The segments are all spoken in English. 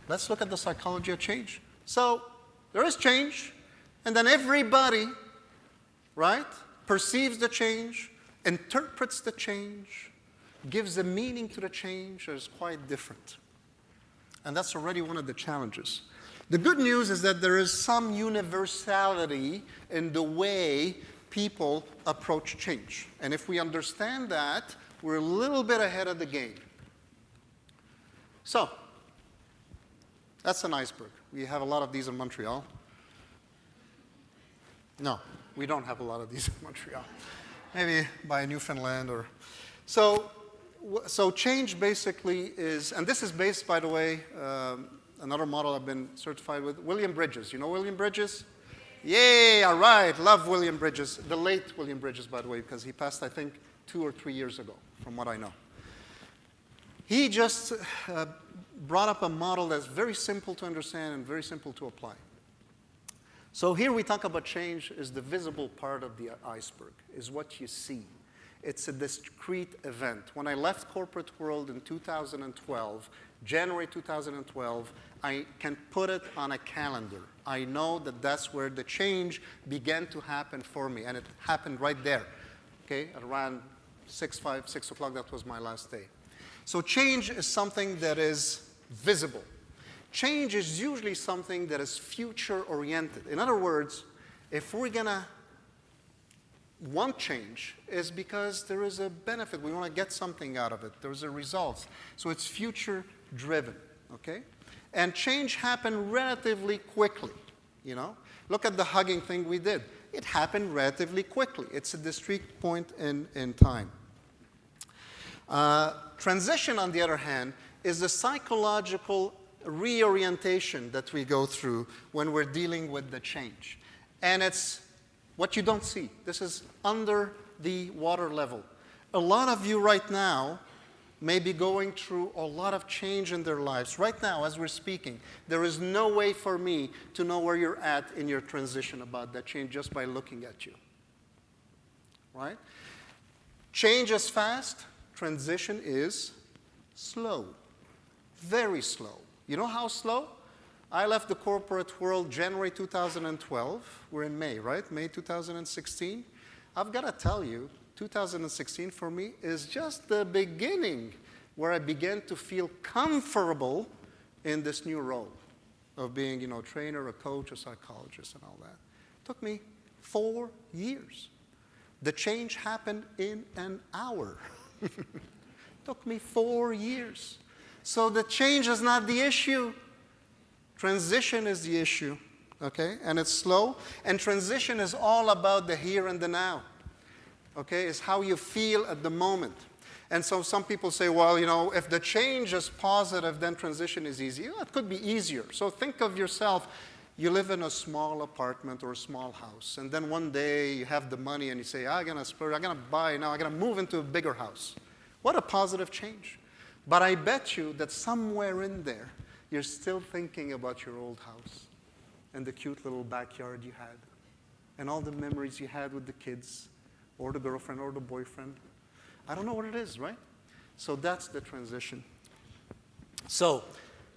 let's look at the psychology of change. So there is change, and then everybody, right, perceives the change, interprets the change, gives a meaning to the change that is quite different. And that's already one of the challenges. The good news is that there is some universality in the way people approach change. And if we understand that, we're a little bit ahead of the game. So, that's an iceberg. We have a lot of these in Montreal. No, we don't have a lot of these in Montreal. Maybe by Newfoundland or... So change basically is, and this is based, by the way, another model I've been certified with, William Bridges. You know William Bridges? Yay, all right, love William Bridges. The late William Bridges, by the way, because he passed, I think, 2 or 3 years ago, from what I know. He just brought up a model that's very simple to understand and very simple to apply. So here we talk about change is the visible part of the iceberg, is what you see. It's a discrete event. When I left corporate world in 2012, January 2012, I can put it on a calendar. I know that that's where the change began to happen for me, and it happened right there, okay, at around 6 o'clock, that was my last day. So change is something that is visible. Change is usually something that is future-oriented. In other words, if we're going to want change, is because there is a benefit. We want to get something out of it. There's a result. So it's future-driven, okay? And change happened relatively quickly, you know? Look at the hugging thing we did. It happened relatively quickly. It's a discrete point in time. Transition, on the other hand, is the psychological reorientation that we go through when we're dealing with the change. And it's what you don't see. This is under the water level. A lot of you right now may be going through a lot of change in their lives. Right now, as we're speaking, there is no way for me to know where you're at in your transition about that change just by looking at you. Right? Change is fast. Transition is slow. Very slow. You know how slow? I left the corporate world January 2012. We're in May, right? May 2016. I've got to tell you, 2016 for me is just the beginning where I began to feel comfortable in this new role of being, trainer, a coach, a psychologist, and all that. It took me 4 years. The change happened in an hour. It took me 4 years. So the change is not the issue. Transition is the issue, okay? And it's slow. And transition is all about the here and the now, okay? It's how you feel at the moment. And so some people say, well, if the change is positive, then transition is easy. Yeah, it could be easier. So think of yourself. You live in a small apartment or a small house, and then one day you have the money and you say, I'm going to buy now, I'm going to move into a bigger house. What a positive change. But I bet you that somewhere in there, you're still thinking about your old house and the cute little backyard you had and all the memories you had with the kids or the girlfriend or the boyfriend. I don't know what it is, right? So that's the transition. So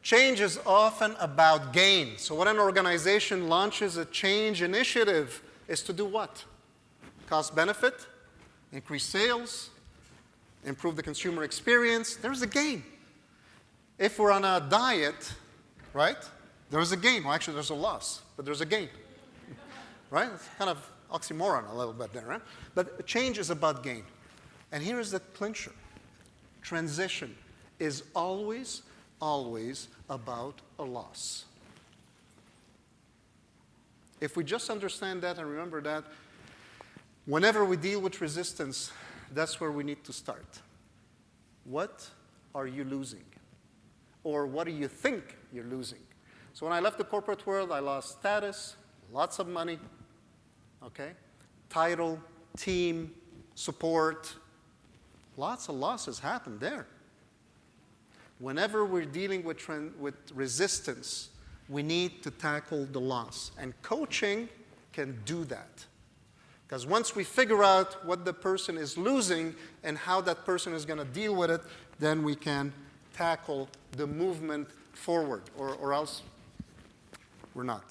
change is often about gain. So when an organization launches a change initiative, is to do what? Cost benefit, increase sales, improve the consumer experience. There's a gain. If we're on a diet, right, there's a gain. Well, actually, there's a loss, but there's a gain. Right? It's kind of oxymoron a little bit there, right? But change is about gain. And here is the clincher. Transition is always about a loss. If we just understand that and remember that, whenever we deal with resistance, that's where we need to start. What are you losing? Or what do you think you're losing? So when I left the corporate world, I lost status, lots of money, okay? Title, team, support. Lots of losses happened there. Whenever we're dealing with resistance, we need to tackle the loss. And coaching can do that. Because once we figure out what the person is losing and how that person is going to deal with it, then we can tackle the movement forward, or else we're not.